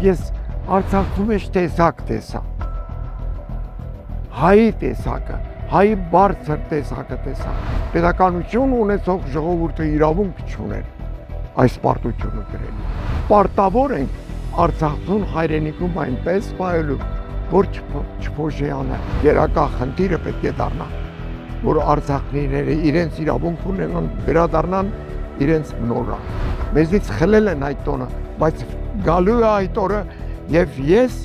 ես Արցախում ես տեսակ տեսա։ Հայի տեսակը, հայի բարձր տեսակը տեսա։ Պետականություն ունեցող ժողովուրդը իրավունք չուներ այս պարտությունը գրելու։ Պարտավոր ենք Արցախում հայրենիքում այնպես պահելու, որ չփոշիանա։ Գերակա խնդիրը պետք է դառնա, որ արցախցիները իրենց իրավունք ունենան, վերադառնան իրենց նորան։ Մեզից խլել են այդ տոնը, բայց գալու է այդ օրը եւ ես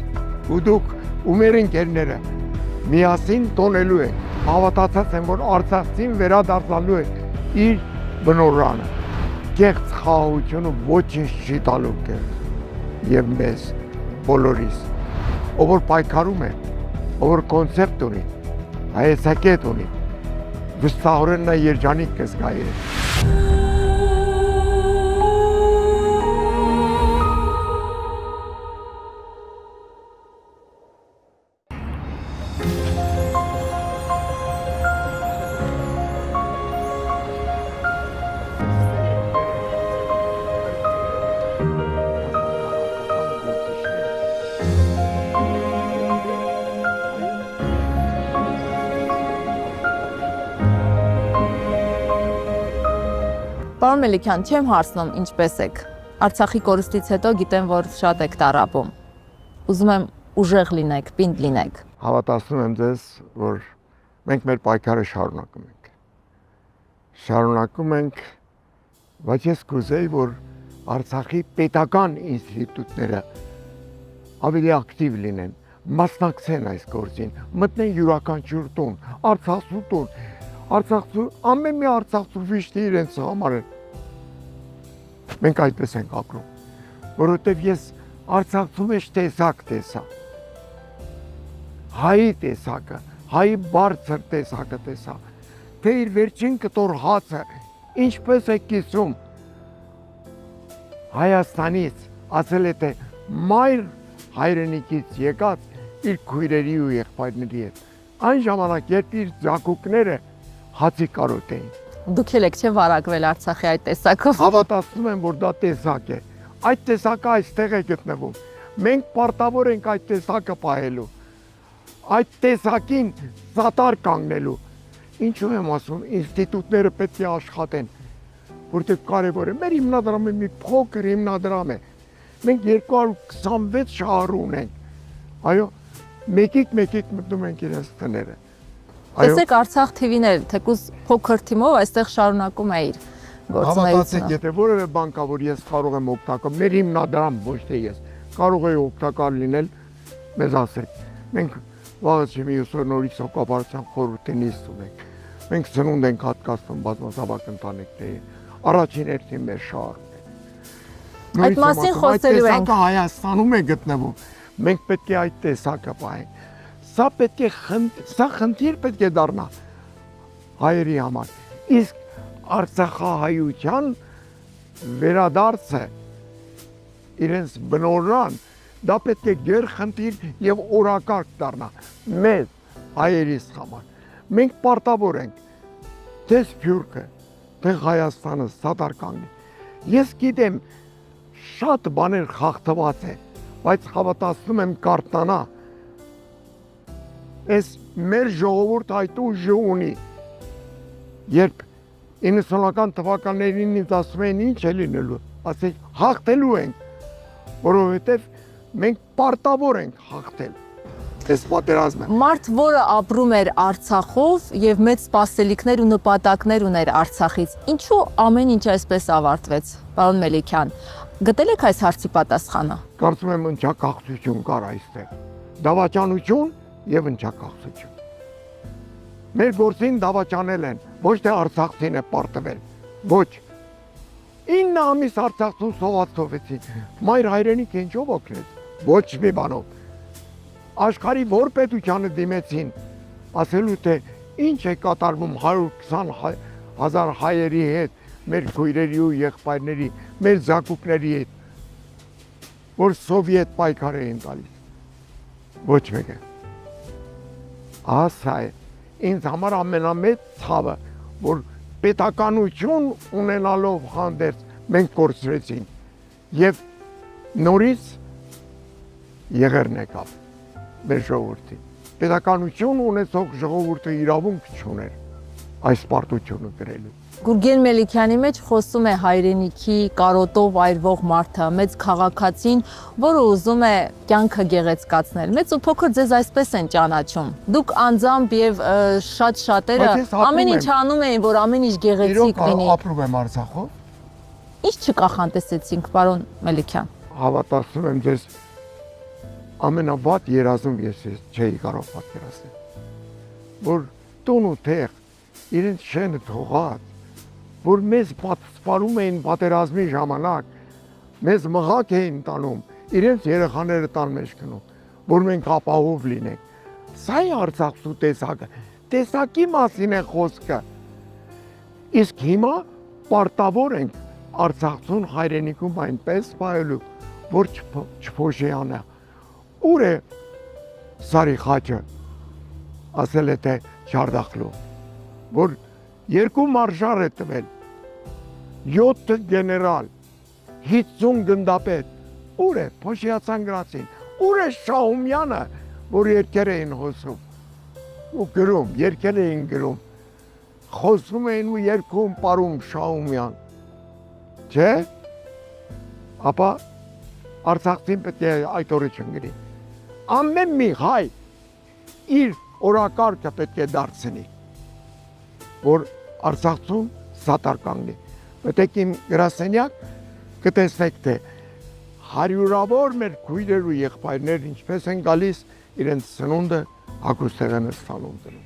ու դուք ու մեր ընկերները միասին տոնելու ենք։ Հավատացած եմ, որ Արցախին վերադառնալու է իր բնորանը։ Կեղծ խաղաղությունը ոչինչ չի տալու եւ մեզ բոլորիս։ Ով որ պայքարում է, ով որ կոնցեպտ ունի, հայեցակետ ունի, վստահորեն նա երջանիկ կզգա իրեն։ Պարոն Մելիքյան, չեմ հարցնում ինչպես եք։ Արցախի կորուստից հետո գիտեմ, որ շատ եք տառապում։ Ուզում եմ ուժեղ լինեք, պինդ լինեք։ Հավատացնում եմ ձեզ, որ մենք մեր պայքարը շարունակում ենք։ Շարունակում ենք, բայց ես կուզեի, որ Արցախի պետական ինստիտուտները ավելի ակտիվ լինեն, մասնակցեն այս գործին, մտնեն յուրաքանչյուր տուն, Արցախու տուն, Արցախու ամեն մի Արցախու վիշտի իրենց համար են։ Մենք այդպես ենք ապրում, որովհետև ես Արցախում ես տեսակ տեսա։ Հայի տեսակը, հայի բարձր տեսակը տեսա, թե իր վերջին կտոր հացը ինչպես է կիսում Հայաստանից, ասել է թե մայր հայրենիքից եկած իր քույրերի ու եղբայրների հետ։ Այն ժամանակ, երբ իր ձակուկները հացի կարոտ էին։ Դուք եք չէ վարակվել Արցախի այդ տեսակով։ Հավատացնում եմ, որ դա տեսակ է։ Այդ տեսակը այստեղ է գտնվում։ Մենք պարտավոր ենք այդ տեսակը պահելու։ Այդ տեսակին սատար կանգնելու։ Ինչու եմ ասում, ինստիտուտները պետք է աշխատեն, որտեղ կարևոր է։ Մեր հիմնադրամը մի փոքր հիմնադրամ է։ Մենք 226 շահառու ունենք։ Այո, մեկիկ մտնում ենք իրենց տները։ Տեսեք Արցախ TV-ներ, թեկուզ փոքր թիմով այստեղ շարունակում է իր գործունեությունը։ Հավատացեք, եթե որևէ բան կա, որ ես կարող եմ օգտակար, մեր հիմնադրամ ոչ թե ես, կարող է օգտակար լինել, մեզ ասեք։ Մենք վաղը մի ուսոր նորից հոգաբարձության խորհրդի նիստ ունենք։ Մենք ծնունդ ենք հատկացնում բազմազավակ ընտանիքների, առաջին հերթին մեր շահառն է։ Այդ մասին խոսելու ենք։ Տեսակը Հայաստանում է գտնվում։ Մենք պետք է այդ տեսակը պահենք։ Սա խնդիր պետք է դառնա հայերի համար։ Իսկ արցախահայության վերադարձը իրենց բնորան, դա պետք է գերխնդիր եւ օրակարգ դառնա մեզ հայերիս համար։ Մենք պարտավոր ենք թե Սփյուռքը, թե Հայաստանը սատար կանգնի։ Ես գիտեմ շատ բաներ խախտված է, բայց հավատացնում եմ կարտնանա։ Այս մեր ժողովուրդ այդ ուժը ունի։ Երբ 90-ական թվականներին ինձ ասում էին ինչ է լինելու, ասեք հաղթելու ենք, որովհետև մենք պարտավոր ենք հաղթել։ Այս պատերազմը։ Մարդ, որը ապրում էր Արցախով եւ մեծ սպասելիքներ ու նպատակներ ուներ Արցախից, ինչու ամեն ինչ այսպես ավարտվեց, պարոն Մելիքյան։ Գտել եք այս հարցի պատասխանը։ Կարծում եմ ընչակաղցություն կար այստեղ։ Դավաճանություն եւ ընչակաղցություն։ Մեր գործին դավաճանել են, ոչ թե Արցախին է պարտվել։ Ոչ։ 9 ամիս Արցախում սովածովեցին։ Մայր հայրենիքը ինչով օգնեց։ Ոչ մի բանով։ Աշխարհի որ պետությանը դիմեցին, ասելու թե ինչ է կատարվում 120,000 հայերի հետ, մեր քույրերի ու եղբայրների, մեր զակուկների հետ, որ սովետ պայքար էին տալիս։ Ոչ մեկը։ Ասա է, ինձ համար ամենամեծ ցավը, որ պետականություն ունենալով հանդերձ մենք կորցրեցին եւ նորից եղերն եկավ մեր ժողովրդին։ Պետականություն ունեցող ժողովուրդը իրավունք չուներ այս պարտությունը կրելու։ Գուրգեն Մելիքյանի մեջ խոսում է հայրենիքի կարոտով այրվող մարդը, մեծ քաղաքացին, որը ուզում է կյանքը գեղեցկացնել։ Մեծ ու փոքր ձեզ այսպես են ճանաչում։ Դուք անձամբ եւ շատ շատերը ամեն ինչ անում էին, որ ամեն ինչ գեղեցիկ լինի։ Ապրում եմ Արցախով։ Ինչ չկախանտեսեցինք, պարոն Մելիքյան։ Հավատացնում եմ ձեզ, ամենավատ երազում ես չէի կարող պատկերացնել, որ տուն ու տեղ իրենց շենը թողած, որ մեզ սպառում էին պատերազմի ժամանակ, մեզ մղակ էին տանում, իրենց երեխաները տան մեջ գնում, որ մենք ապահով լինենք։ Սա է Արցախու տեսակը, տեսակի մասին է խոսքը։ Իսկ հիմա պարտավոր ենք Արցախուն հայրենիքում այնպես պահելու, որ չփոշիանա։ Ուր է Սարի խաչը, ասել է թե Շարդախլու, որ 2 մարշալ է տվել, 7 գեներալ, 50 գնդապետ, ուր է Փոշիացան գրացին, ուր է Շահումյանը, որ երկեր էին խոսում, ու գրում, երկեր էին գրում, խոսում էին ու երկում պարում Շահումյան, չէ, ապա Արցախին պետք է այդ օրը չընկնի, ամեն մի հայ իր օրակարգը պետք է դարձնի, որ Արցախում սատար կանգնի։ Պետք է իմ գրասենյակ կտեսնեք, թե հարյուրավոր մեր քույրեր ու եղբայրներ ինչպես են գալիս իրենց սնունդը հագուստեղենը ստանում դնում։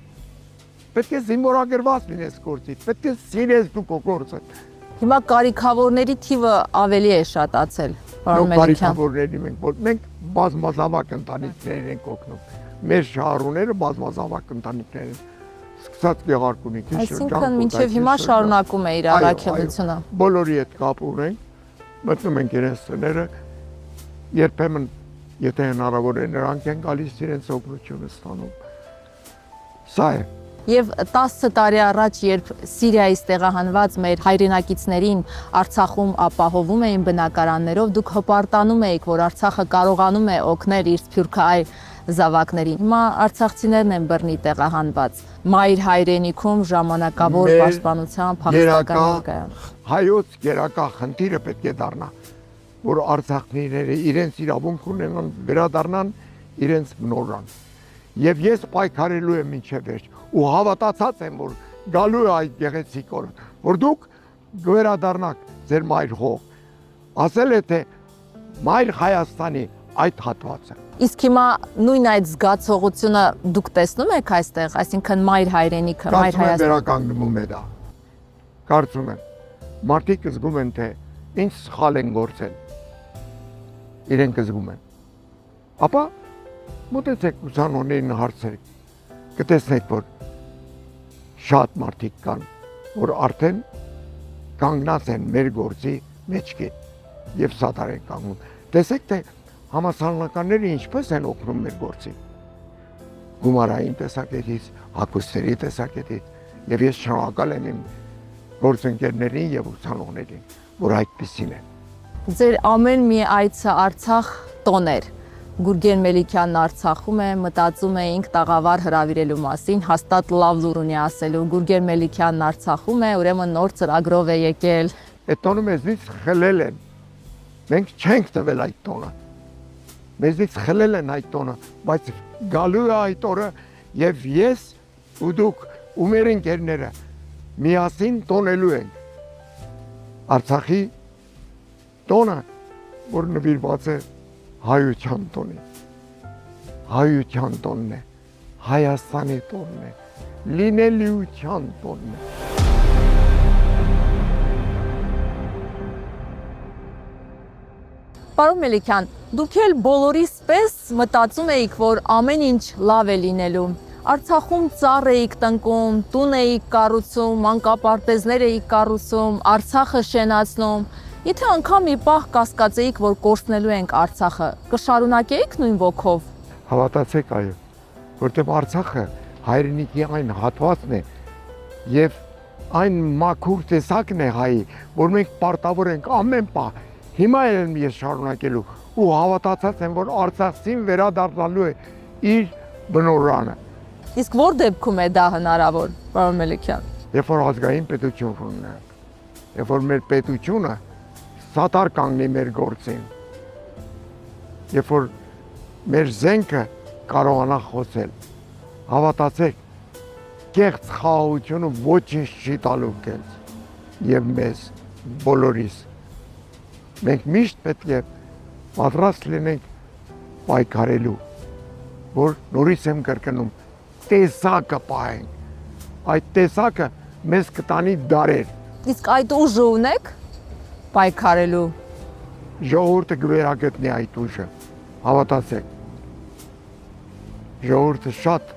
Պետք է զինվորագրված լինես գործից, պետք է սիրես դու քո գործը։ Հիմա կարիքավորների թիվը ավելի է շատացել, պարոն Մելիքյան։ Կարիքավորների մենք բազմազավակ ընտանիքներ ենք օգնում։ Մեր շահառուները բազմազավակ ընտանիքներ են։ Սկսած Գեղարքունիքի շրջան։ Այսինքն մինչև հիմա շարունակում է իր առաքելությունը։ Բոլորի հետ կապ ունենք, մտնում ենք իրենց տները, երբեմն եթե հնարավոր է նրանք են գալիս իրենց օգնությունը ստանում։ Սա է։ Եվ 10 տարի առաջ, երբ Սիրիայից տեղահանված մեր հայրենակիցներին Արցախում ապահովում էին բնակարաններով, դուք հպարտանում էիք, որ Արցախը կարողանում է օգնել իր սփյուռքահայ զավակներին։ Հիմա արցախցիներն են բռնի տեղահանված։ Մայր հայրենիքում ժամանակավոր պաշտպանության փախստական ներկայացում։ Հայոց գերակա խնդիրը պետք է դառնա, որ արցախցիները իրենց իրավունք ունենան, վերադառնան իրենց նորան։ Եվ ես պայքարելու եմ մինչև վերջ ու հավատացած եմ, որ գալու է այդ գեղեցիկ օրը, որ դուք վերադառնաք ձեր մայր հող։ Ասել է թե մայր Հայաստանի այդ հատվածը։ Իսկ հիմա նույն այդ զգացողությունը դուք տեսնում եք այստեղ, այսինքն մայր հայրենիքը, մայր Հայաստանը։ Վերականգնվում է դա։ Կարծում եմ, մարդիկ զգում են, թե ինչ սխալ են գործել։ Իրենք զգում են։ Ապա մոտեցեք ուսանողներին հարցրեք, կտեսնեք, որ շատ մարդիկ կան, որ արդեն կանգնած են մեր գործի մեջքի եւ սատար են կանգնում։ Տեսեք, թե համասարանականները ինչպես են օգնում մեր գործին։ Գումարային տեսակետից, հագուստերի տեսակետից, եւ ես շնորհակալ եմ իմ գործընկերներին եւ ուսանողներին, որ այդպեսին են։ Ձեր ամեն մի այցը Արցախ տոն էր։ Գուրգեն Մելիքյանն Արցախում է, մտածում էինք տաղավար հրավիրելու մասին, հաստատ լավ լուր ունի ասելու։ Գուրգեն Մելիքյանն Արցախում է, ուրեմն նոր ծրագրով է եկել։ Այդ տոնը մեզնից խլել են։ Մենք չենք տվել այդ տոնը։ Մեզնից խլել են այդ տոնը, բայց գալու է այդ օրը եւ ես ու դուք ու մեր ընկերները միասին տոնելու ենք Արցախի տոնը, որ նվիրված է հայության տոնին։ Հայության տոնն է, Հայաստանի տոնն է, լինելիության տոնն է։ Պարոն Մելիքյան, դուք էլ բոլորիս պես մտածում էիք, որ ամեն ինչ լավ է լինելու։ Արցախում ծառ էիք տնկում, տուն էիք կառուցում, մանկապարտեզներ էիք կառուցում, Արցախը շենացնում։ Եթե անգամ մի պահ կասկածեիք, որ կորցնելու ենք Արցախը, կշարունակեիք նույն ոգով։ Հավատացեք, այո, որտեղ Արցախը հայրենիքի այն հատվածն է եւ այն մաքուր տեսակն է հայի, որ մենք պարտավոր ենք ամեն պահ Հիմա եմ ես շարունակելու ու հավատացած եմ, որ Արցախին վերադառնալու է իր բնորանը։ Իսկ որ դեպքում է դա հնարավոր, պարոն Մելիքյան։ Երբ որ ազգային պետություն ունենք, երբ որ մեր պետությունը սատար կանգնի մեր գործին, երբ որ մեր զենքը կարողանա խոսել, հավատացեք, կեղծ խաղաղությունը ոչինչ չի տալու քեզ եւ մեզ բոլորիս։ Մենք միշտ պետք է պատրաստ լինենք պայքարելու, որ նորից եմ կրկնում, տեսակը պահենք։ Այդ տեսակը մեզ կտանի դարեր։ Իսկ այդ ուժը ունեք պայքարելու։ Ժողովուրդը կվերագտնի այդ ուժը, հավատացեք։ Ժողովուրդը շատ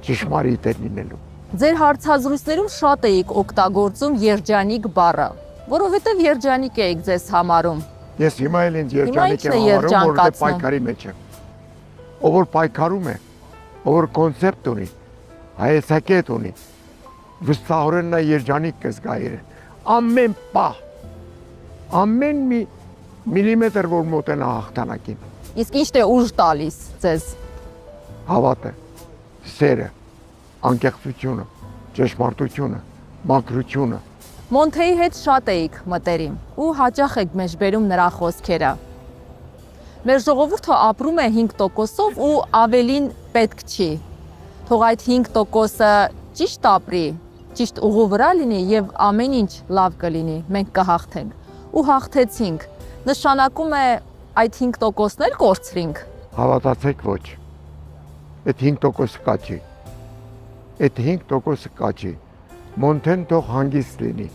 ճշմարիտ է լինելու։ Ձեր հարցազրույցներում շատ էիք օգտագործում երջանիկ բառը, որովհետև երջանիկ էիք ձեզ համարում։ Ես հիմա էլ ինձ երջանիկ եմ Հիմա ի՞նչն է համարում, որովհետև երջանկացնում։ պայքարի մեջ եմ։ Ով որ պայքարում է, ով որ կոնցեպտ ունի, հայեցակետ ունի, վստահորեն նա երջանիկ կզգա իրեն։ Ամեն պահ, ամեն մի միլիմետր, որ մոտենա հաղթանակին, Իսկ ի՞նչն է ուժ տալիս ձեզ։ հավատը, սերը, անկեղծությունը, ճշմարտությունը, մաքրությունը։ Մոնթեի հետ շատ էիք մտերիմ ու հաճախ եք մեջբերում նրա խոսքերը։ Մեր ժողովուրդը ապրում է 5%-ով ու ավելին պետք չի։ Թող այդ 5%-ը ճիշտ ապրի, ճիշտ ուղու վրա լինի եւ ամեն ինչ լավ կլինի, մենք կհաղթենք։ Ու հաղթեցինք։ Նշանակում է այդ 5%-ն էլ կորցրինք։ Հավատացեք ոչ։ Այդ 5% կա չի։ Այդ 5% կա չի։ Մոնթեն թող հանգիստ լինի։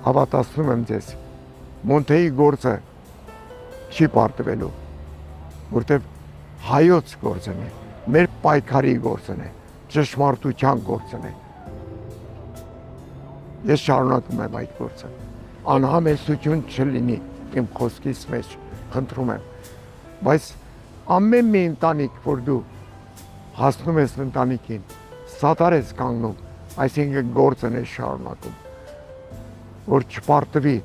Հավատացնում եմ ձեզ։ Մոնթեի գործը չի պարտվելու, որտեղ հայոց գործն է, մեր պայքարի գործն է, ճշմարտության գործն է։ Ես շարունակում եմ այդ գործը։ Անհամեցություն չլինի իմ խոսքից մեջ, խնդրում եմ։ Բայց ամեն մի ընտանիք, որ դու հասնում ես ընտանիքին, սատար ես կանգնում, այսինքն գործն է շարունակում, որ չպարտվի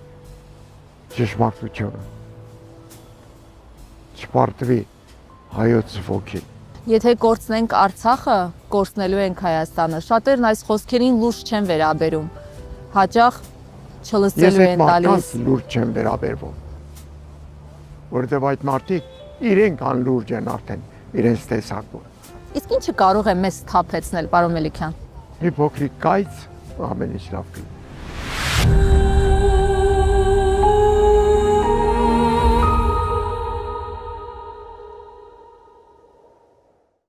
ճշմարտությունը, չպարտվի հայոց ոգին։ Եթե կորցնենք Արցախը, կորցնելու ենք Հայաստանը։ Շատերն այս խոսքերին լուրջ չեն վերաբերում։ Հաճախ Ես չլսելու այդ են տալիս։ մարդկանց լուրջ չեմ վերաբերվում, որովհետև այդ մարդիկ իրենք անլուրջ են արդեն իրենց տեսակում։ Իսկ ինչը կարող է մեզ սթափեցնել, պարոն Մելիքյան։ Մի փոքրիկ կայծ ամեն ինչ լավ կլինի։